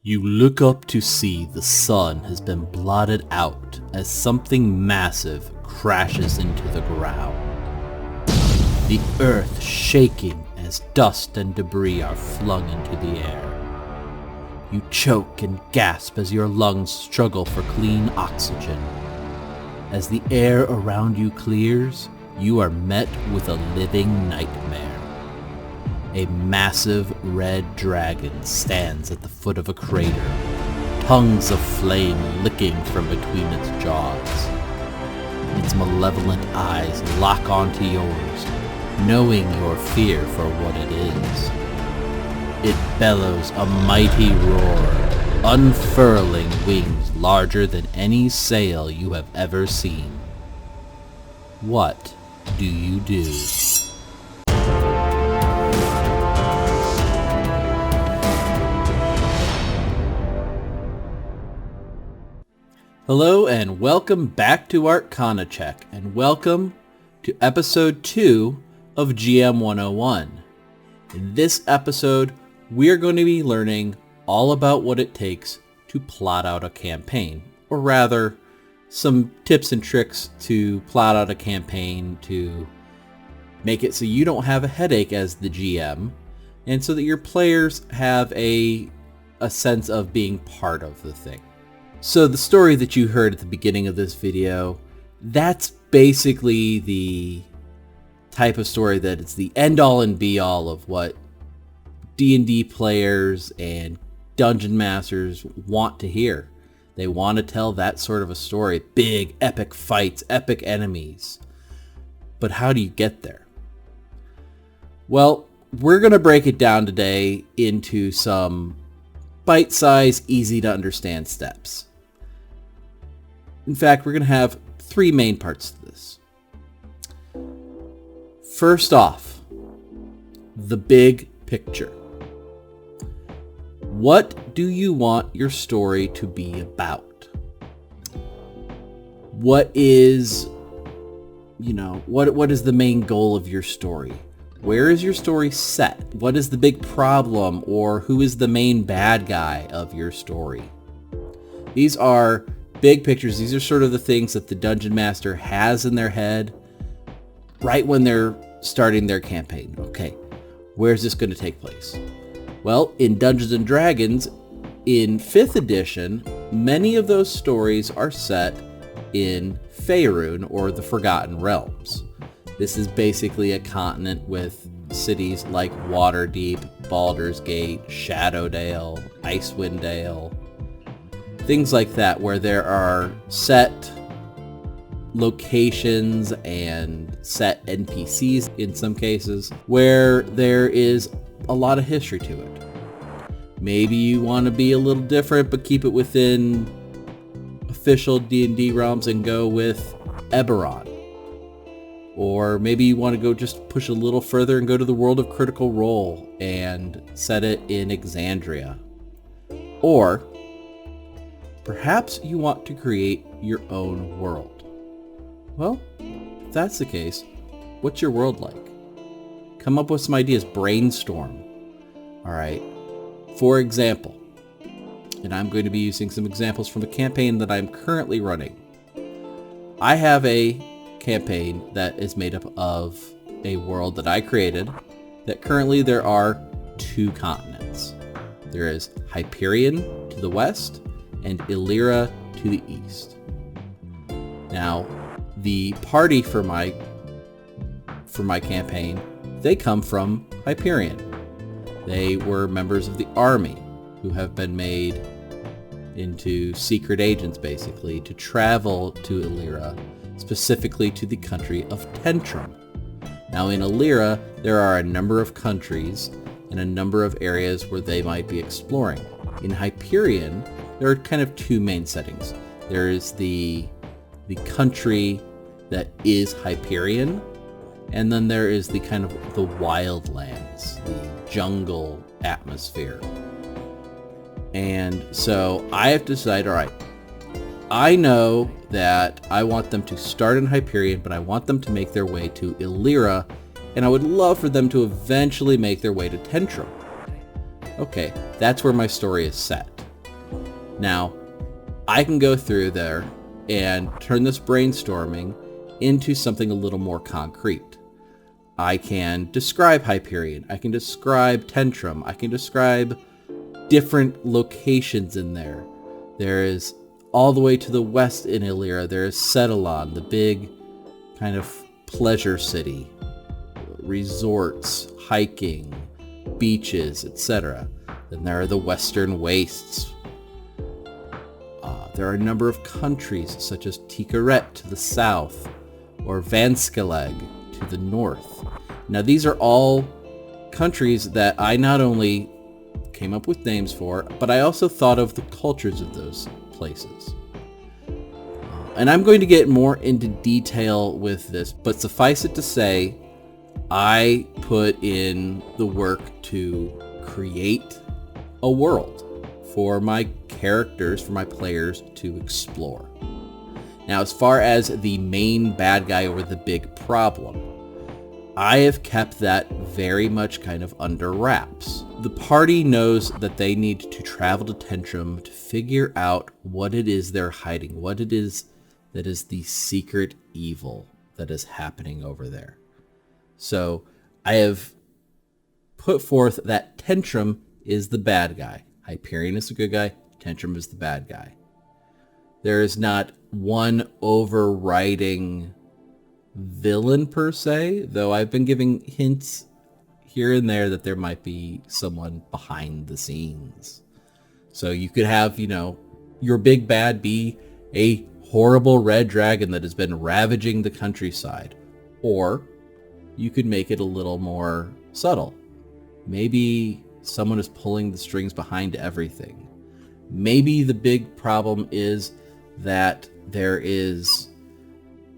You look up to see the sun has been blotted out as something massive crashes into the ground. The earth shaking as dust and debris are flung into the air. You choke and gasp as your lungs struggle for clean oxygen. As the air around you clears, you are met with a living nightmare. A massive red dragon stands at the foot of a crater, tongues of flame licking from between its jaws. Its malevolent eyes lock onto yours, knowing your fear for what it is. It bellows a mighty roar, unfurling wings larger than any sail you have ever seen. What do you do? Hello and welcome back to Artcana Check, and welcome to episode 2 of GM 101. In this episode, we're going to be learning all about what it takes to plot out a campaign, or rather, some tips and tricks to plot out a campaign to make it so you don't have a headache as the GM, and so that your players have a sense of being part of the thing. So the story that you heard at the beginning of this video, that's basically the type of story that it's the end-all and be-all of what D&D players and dungeon masters want to hear. They want to tell that sort of a story. Big, epic fights, epic enemies. But how do you get there? Well, we're going to break it down today into some bite-sized, easy-to-understand steps. In fact, we're going to have 3 main parts to this. First off, the big picture. What do you want your story to be about? What is, what is the main goal of your story? Where is your story set? What is the big problem, or who is the main bad guy of your story? These are big pictures. These are sort of the things that the Dungeon Master has in their head right when they're starting their campaign. Okay, where's this going to take place? Well, in Dungeons & Dragons, in 5th edition, many of those stories are set in Faerun, or the Forgotten Realms. This is basically a continent with cities like Waterdeep, Baldur's Gate, Shadowdale, Icewind Dale, things like that, where there are set locations and set NPCs in some cases, where there is a lot of history to it. Maybe you want to be a little different, but keep it within official D&D realms and go with Eberron. Or maybe you want to go just push a little further and go to the world of Critical Role and set it in Exandria. Or perhaps you want to create your own world. Well, if that's the case, what's your world like? Come up with some ideas, brainstorm. All right. For example, and I'm going to be using some examples from a campaign that I'm currently running. I have a campaign that is made up of a world that I created that currently there are 2 continents. There is Hyperion to the west and Illyria to the east. Now, the party for my campaign, they come from Hyperion. They were members of the army who have been made into secret agents, basically, to travel to Illyria, specifically to the country of Tentrum. Now, in Illyria, there are a number of countries and a number of areas where they might be exploring. In Hyperion, there are kind of 2 main settings. There is the country that is Hyperion, and then there is the kind of the wildlands, the jungle atmosphere. And so I have to decide, all right, I know that I want them to start in Hyperion, but I want them to make their way to Illyria, and I would love for them to eventually make their way to Tentrum. Okay, that's where my story is set. Now, I can go through there and turn this brainstorming into something a little more concrete. I can describe Hyperion. I can describe Tantrum. I can describe different locations in there. There is all the way to the west in Illyria. There is Cetalon, the big kind of pleasure city, resorts, hiking, beaches, etc. Then there are the western wastes. There are a number of countries such as Tikaret to the south or Vanskeleg to the north. Now these are all countries that I not only came up with names for, but I also thought of the cultures of those places. And I'm going to get more into detail with this, but suffice it to say, I put in the work to create a world for my characters, for my players to explore. Now, as far as the main bad guy or the big problem, I have kept that very much kind of under wraps. The party knows that they need to travel to Tantrum to figure out what it is they're hiding, what it is that is the secret evil that is happening over there. So I have put forth that Tantrum is the bad guy. Hyperion is the good guy. Tantrum is the bad guy. There is not one overriding villain per se, though I've been giving hints here and there that there might be someone behind the scenes. So you could have, your big bad be a horrible red dragon that has been ravaging the countryside. Or you could make it a little more subtle. Maybe someone is pulling the strings behind everything. Maybe the big problem is that there is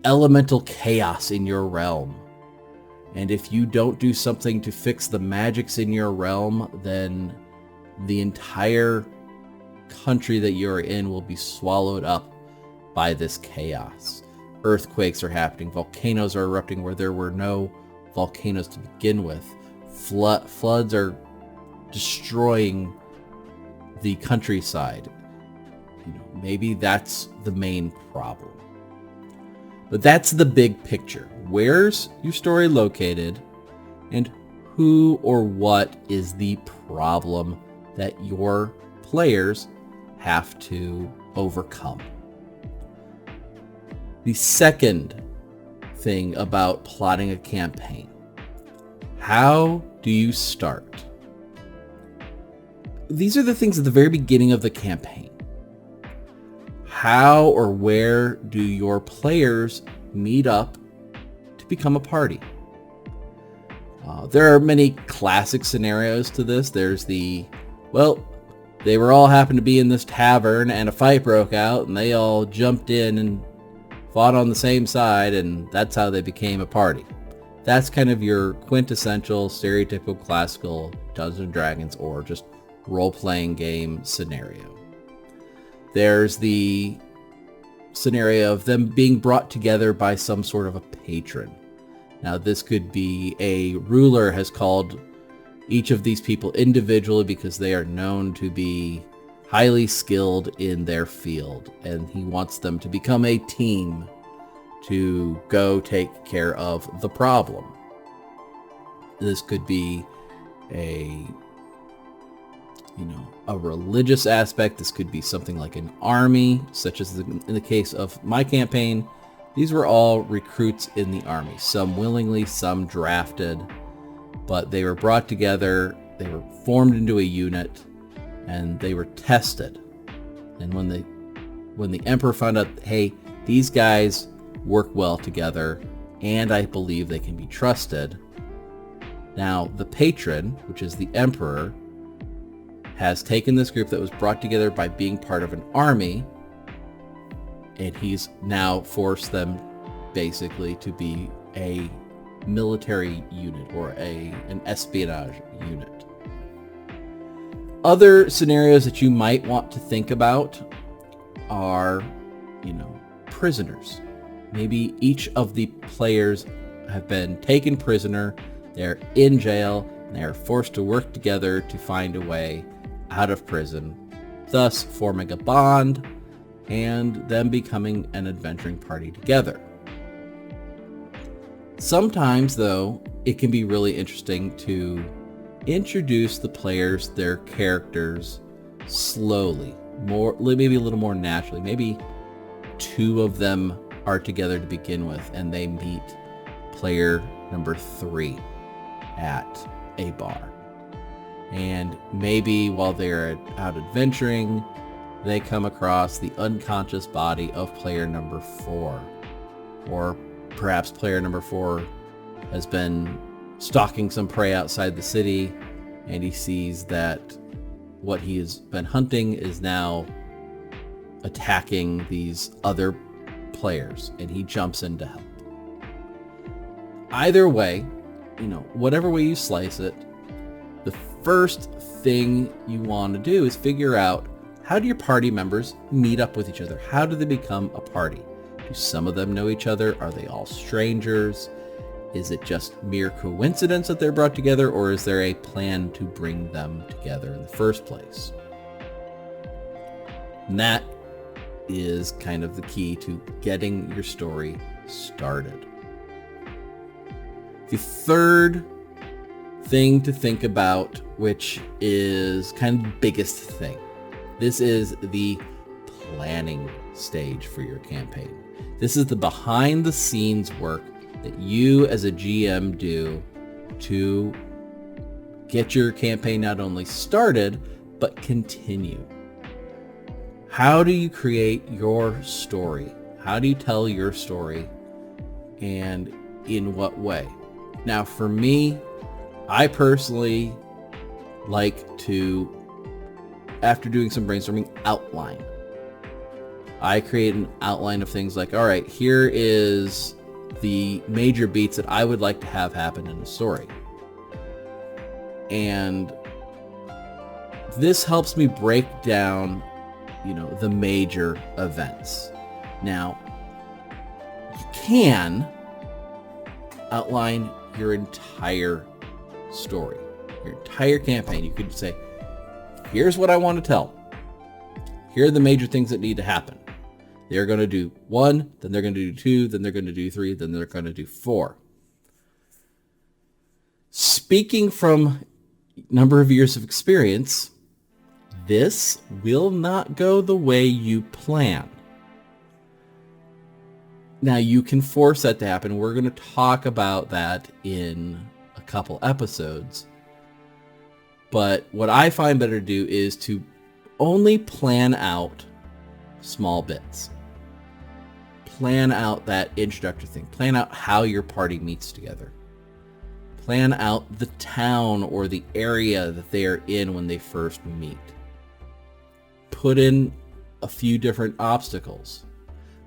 elemental chaos in your realm. And if you don't do something to fix the magics in your realm, then the entire country that you're in will be swallowed up by this chaos. Earthquakes are happening. Volcanoes are erupting where there were no volcanoes to begin with. Floods are destroying the countryside. Maybe that's the main problem. But that's the big picture. Where's your story located, and who or what is the problem that your players have to overcome? The second thing about plotting a campaign: how do you start? These are the things at the very beginning of the campaign. How or where do your players meet up to become a party? There are many classic scenarios to this. There's they were all happened to be in this tavern and a fight broke out and they all jumped in and fought on the same side, and that's how they became a party. That's kind of your quintessential, stereotypical, classical Dungeons & Dragons or just role-playing game scenario. There's the scenario of them being brought together by some sort of a patron. Now, this could be a ruler has called each of these people individually because they are known to be highly skilled in their field, and he wants them to become a team to go take care of the problem. This could be a religious aspect. This could be something like an army, such as in the case of my campaign. These were all recruits in the army, some willingly, some drafted, but they were brought together, they were formed into a unit, and they were tested. And when the Emperor found out, hey, these guys work well together, and I believe they can be trusted, now the patron, which is the Emperor, has taken this group that was brought together by being part of an army, and he's now forced them basically to be a military unit or an espionage unit. Other scenarios that you might want to think about are, prisoners. Maybe each of the players have been taken prisoner, they're in jail, and they're forced to work together to find a way out of prison thus forming a bond and them becoming an adventuring party together. Sometimes, though, it can be really interesting to introduce the players, their characters, slowly, maybe a little more naturally. Maybe 2 of them are together to begin with, and they meet player number 3 at a bar. And maybe while they're out adventuring, they come across the unconscious body of player number 4. Or perhaps player number 4 has been stalking some prey outside the city, and he sees that what he has been hunting is now attacking these other players, and he jumps in to help. Either way, whatever way you slice it, the first thing you want to do is figure out, how do your party members meet up with each other? How do they become a party? Do some of them know each other? Are they all strangers? Is it just mere coincidence that they're brought together, or is there a plan to bring them together in the first place? And that is kind of the key to getting your story started. The third thing to think about, which is kind of the biggest thing, this is the planning stage for your campaign. This is the behind the scenes work that you as a GM do to get your campaign not only started, but continue. How do you create your story? How do you tell your story, and in what way? Now, for me, I personally like to, after doing some brainstorming, outline. I create an outline of things like, all right, here is the major beats that I would like to have happen in the story. And this helps me break down, the major events. Now, you can outline your entire story, your entire campaign. You could say, here's what I want to tell. Here are the major things that need to happen. They're going to do 1, then they're going to do 2, then they're going to do 3, then they're going to do 4. Speaking from number of years of experience, this will not go the way you plan. Now, you can force that to happen. We're going to talk about that in a couple episodes. But what I find better to do is to only plan out small bits. Plan out that introductory thing. Plan out how your party meets together. Plan out the town or the area that they are in when they first meet. Put in a few different obstacles,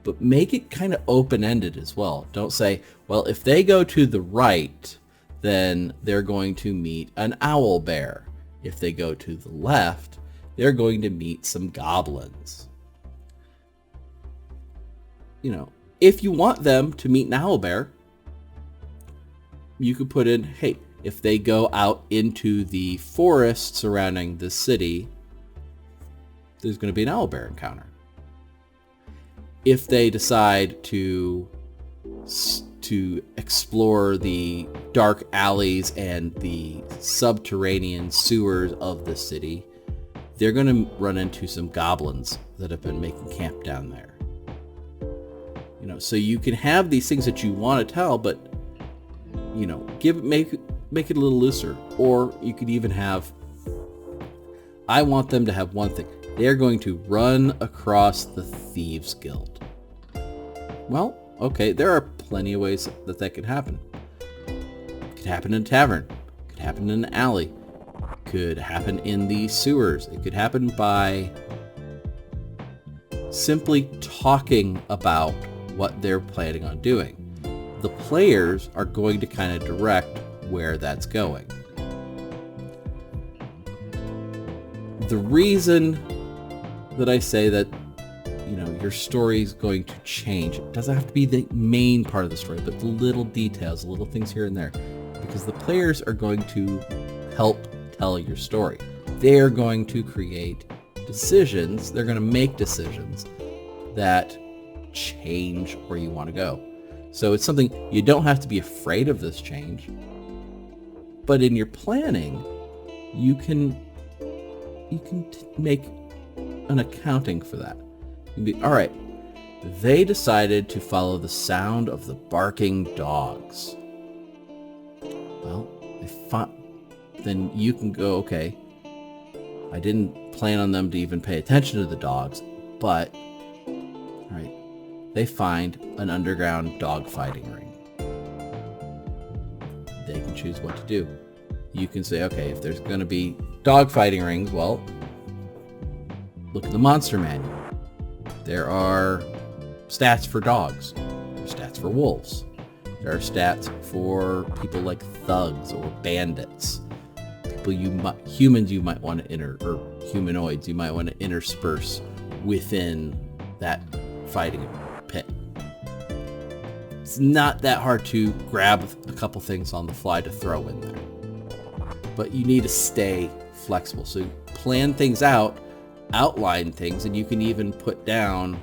but make it kind of open-ended as well. Don't say, well, if they go to the right, then they're going to meet an owl bear. If they go to the left, they're going to meet some goblins. If you want them to meet an owlbear, you could put in, hey, if they go out into the forest surrounding the city, there's going to be an owlbear encounter. If they decide to explore the dark alleys and the subterranean sewers of the city, they're going to run into some goblins that have been making camp down there. So you can have these things that you want to tell, but make it a little looser. Or you could even have, I want them to have one thing. They're going to run across the Thieves Guild. Well, okay, there are plenty of ways that could happen. It could happen in a tavern. It could happen in an alley. It could happen in the sewers. It could happen by simply talking about what they're planning on doing. The players are going to kind of direct where that's going. The reason that I say that your story is going to change, it doesn't have to be the main part of the story, but the little details, the little things here and there, because the players are going to help tell your story. They are going to create decisions, they're going to make decisions that change where you want to go. So it's something you don't have to be afraid of this change, but in your planning, you can make an accounting for that. You can be, all right, they decided to follow the sound of the barking dogs. Well, then you can go, okay, I didn't plan on them to even pay attention to the dogs, but all right, they find an underground dog fighting ring. They can choose what to do. You can say, okay, if there's going to be dog fighting rings, well, look at the monster manual. There are stats for dogs. There are stats for wolves. There are stats for people like thugs or bandits. Humans you might want to or humanoids you might want to intersperse within that fighting pit. It's not that hard to grab a couple things on the fly to throw in there. But you need to stay flexible. So plan things out, outline things, and you can even put down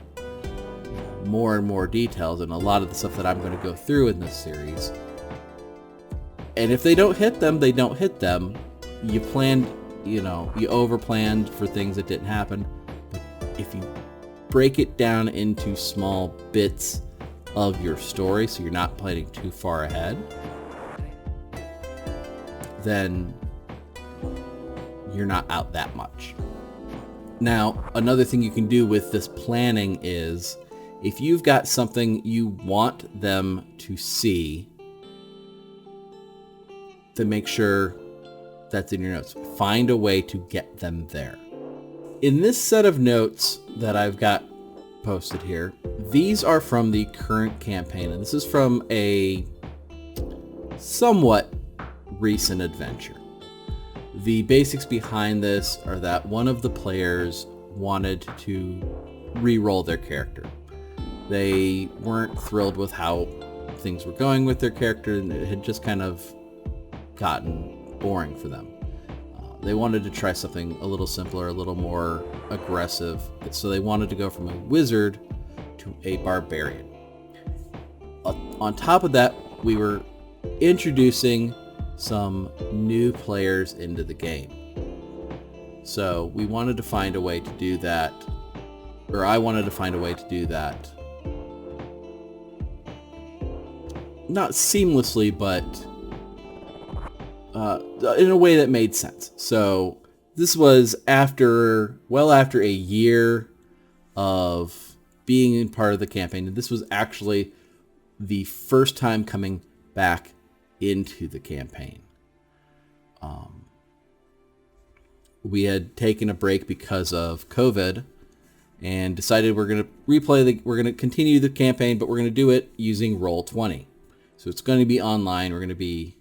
more and more details and a lot of the stuff that I'm going to go through in this series. And if they don't hit them, they don't hit them. You planned, you over-planned for things that didn't happen. But if you break it down into small bits of your story, so you're not planning too far ahead, then you're not out that much. Now, another thing you can do with this planning is, if you've got something you want them to see, then make sure that's in your notes. Find a way to get them there. In this set of notes that I've got posted here, these are from the current campaign, and this is from a somewhat recent adventure. The basics behind this are that one of the players wanted to re-roll their character. They weren't thrilled with how things were going with their character, and it had just kind of gotten boring for them. They wanted to try something a little simpler, a little more aggressive, so they wanted to go from a wizard to a barbarian. On top of that, we were introducing some new players into the game. So we wanted to find a way to do that, or I wanted to find a way to do that, not seamlessly, but in a way that made sense. So this was after a year of being in part of the campaign, and this was actually the first time coming back into the campaign. We had taken a break because of COVID and decided we're going to continue the campaign, but we're going to do it using Roll20. So it's going to be online. We're going to be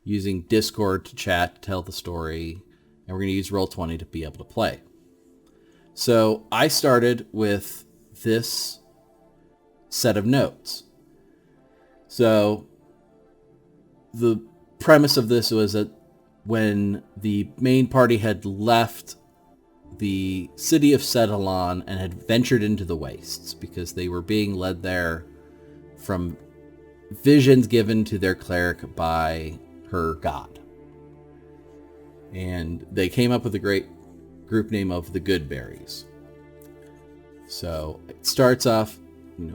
using Discord to chat, to tell the story, and we're going to use Roll20 to be able to play. So I started with this set of notes. So the premise of this was that when the main party had left the city of Setalon and had ventured into the wastes, because they were being led there from visions given to their cleric by her god. And they came up with a great group name of the Goodberries. So it starts off,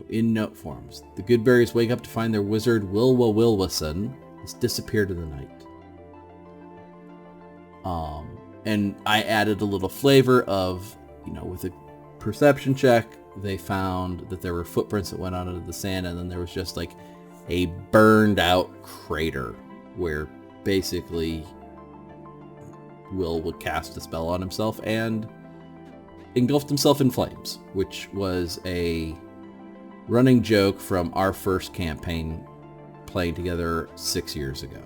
in note forms. The Goodberries wake up to find their wizard Wilwa Wilwason has disappeared in the night. And I added a little flavor of, with a perception check, they found that there were footprints that went out into the sand, and then there was just like a burned out crater where basically Will would cast a spell on himself and engulfed himself in flames, which was a running joke from our first campaign playing together 6 years ago.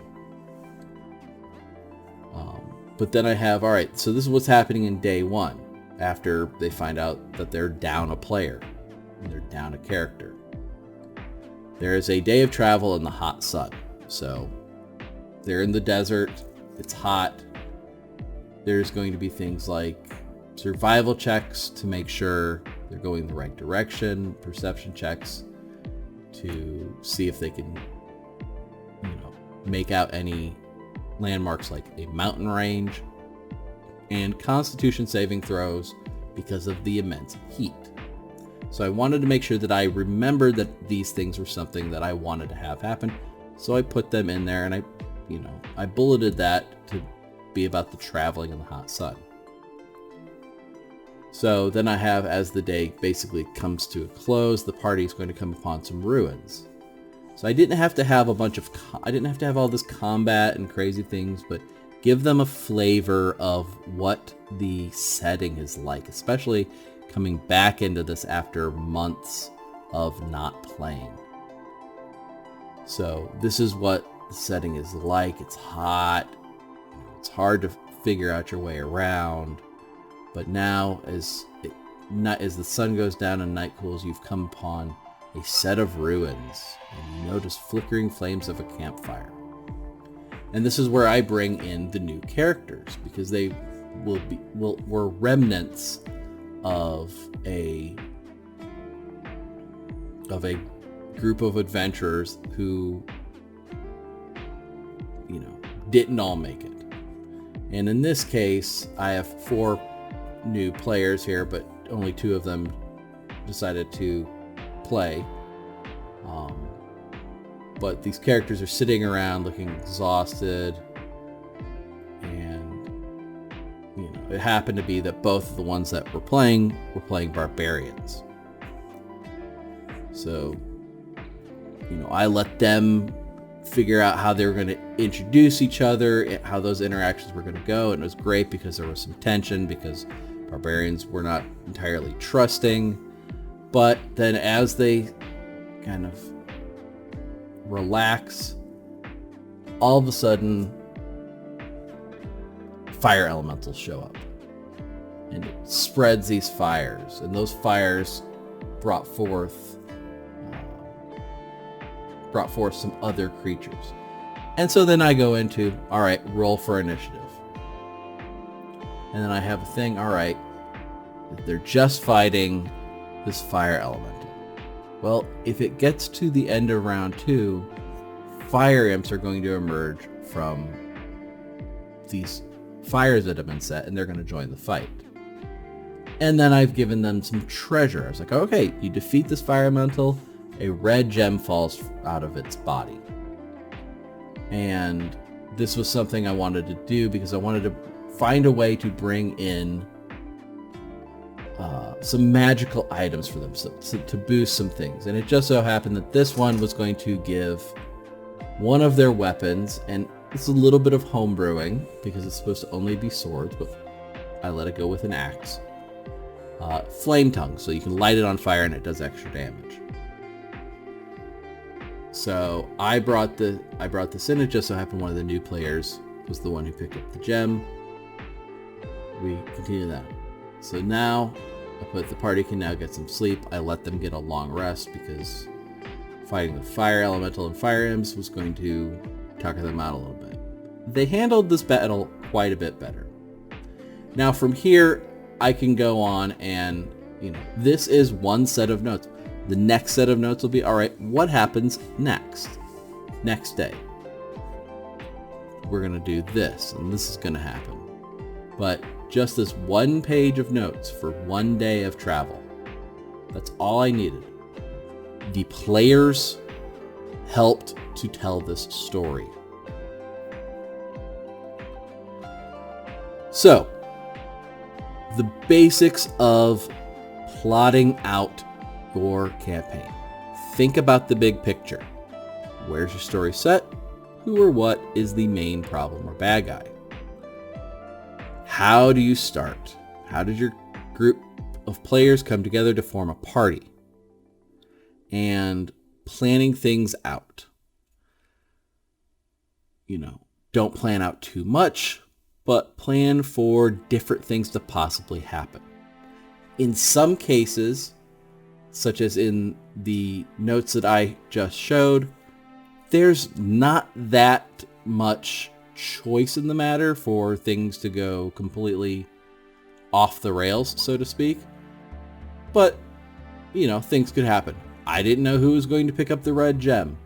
But then I have, all right, so this is what's happening in day one after they find out that they're down a player and they're down a character. There is a day of travel in the hot sun. So they're in the desert, it's hot. There's going to be things like survival checks to make sure they're going the right direction, perception checks to see if they can, make out any landmarks like a mountain range, and constitution saving throws because of the immense heat. So I wanted to make sure that I remembered that these things were something that I wanted to have happen. So I put them in there, and I bulleted that to be about the traveling in the hot sun. So then I have, as the day basically comes to a close, the party is going to come upon some ruins. So I didn't have to have all this combat and crazy things, but give them a flavor of what the setting is like, especially coming back into this after months of not playing. So this is what the setting is like. It's hot. It's hard to figure out your way around. But now, as the sun goes down and night cools, you've come upon a set of ruins, and you notice flickering flames of a campfire. And this is where I bring in the new characters, because they were remnants of a group of adventurers who, didn't all make it. And in this case, I have 4 new players here, but only 2 of them decided to play. But these characters are sitting around looking exhausted, and it happened to be that both of the ones that were playing barbarians. So I let them figure out how they were going to introduce each other, how those interactions were going to go, and it was great because there was some tension because barbarians were not entirely trusting. But then as they kind of relax, all of a sudden fire elementals show up, and it spreads these fires, and those fires brought forth some other creatures. And so then I go into, all right, roll for initiative. And then I have a thing, all right, they're just fighting this fire elemental. Well, if it gets to the end of round 2, fire imps are going to emerge from these fires that have been set, and they're going to join the fight. And then I've given them some treasure. I was like, okay, you defeat this fire elemental, a red gem falls out of its body. And this was something I wanted to do because I wanted to find a way to bring in some magical items for them, so to boost some things. And it just so happened that this one was going to give one of their weapons, and it's a little bit of home brewing because it's supposed to only be swords, but I let it go with an axe. Flame tongue, so you can light it on fire and it does extra damage. So I brought this in. It just so happened one of the new players was the one who picked up the gem. We continue that. So now the party can now get some sleep. I let them get a long rest because fighting the fire elemental and fire imps was going to tucker them out a little bit. They handled this battle quite a bit better. Now from here, I can go on and, this is one set of notes. The next set of notes will be, all right, what happens next day? We're going to do this, and this is going to happen. But just this one page of notes for one day of travel. That's all I needed. The players helped to tell this story. So, the basics of plotting out your campaign. Think about the big picture. Where's your story set? Who or what is the main problem or bad guy? How do you start? How does your group of players come together to form a party? And planning things out. Don't plan out too much, but plan for different things to possibly happen. In some cases, such as in the notes that I just showed, there's not that much choice in the matter for things to go completely off the rails, so to speak. But, you know, things could happen. I didn't know who was going to pick up the red gem.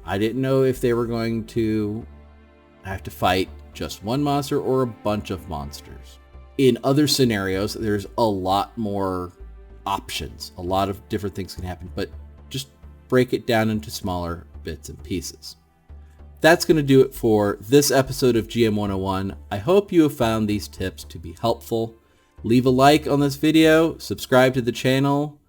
I didn't know if they were going to have to fight just one monster or a bunch of monsters. In other scenarios, there's a lot more options. A lot of different things can happen, but just break it down into smaller bits and pieces. That's going to do it for this episode of GM 101. I hope you have found these tips to be helpful. Leave a like on this video, subscribe to the channel,